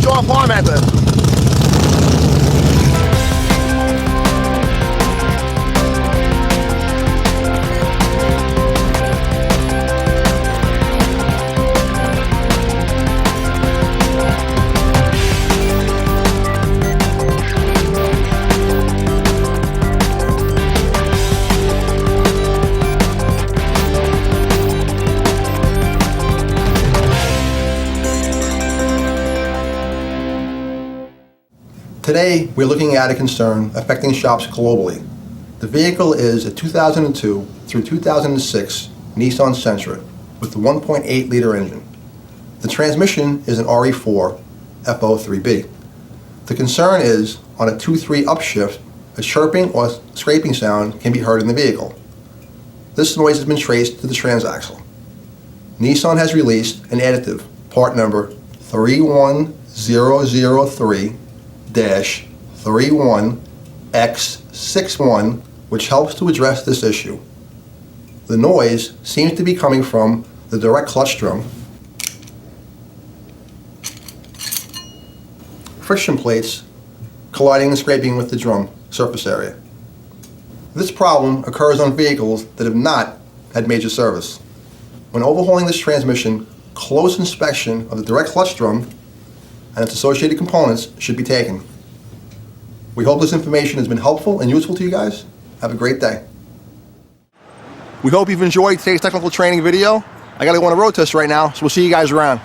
off arm at this. Today, we're looking at a concern affecting shops globally. The vehicle is a 2002 through 2006 Nissan Sentra with the 1.8-liter engine. The transmission is an RE4F03B. The concern is, on a 2-3 upshift, a chirping or scraping sound can be heard in the vehicle. This noise has been traced to the transaxle. Nissan has released an additive, part number 31003-31X61, which helps to address this issue. The noise seems to be coming from the direct clutch drum, friction plates colliding and scraping with the drum surface area. This problem occurs on vehicles that have not had major service. When overhauling this transmission, close inspection of the direct clutch drum and its associated components should be taken. We hope this information has been helpful and useful to you guys. Have a great day. We hope you've enjoyed today's technical training video. I gotta go on a road test right now, so we'll see you guys around.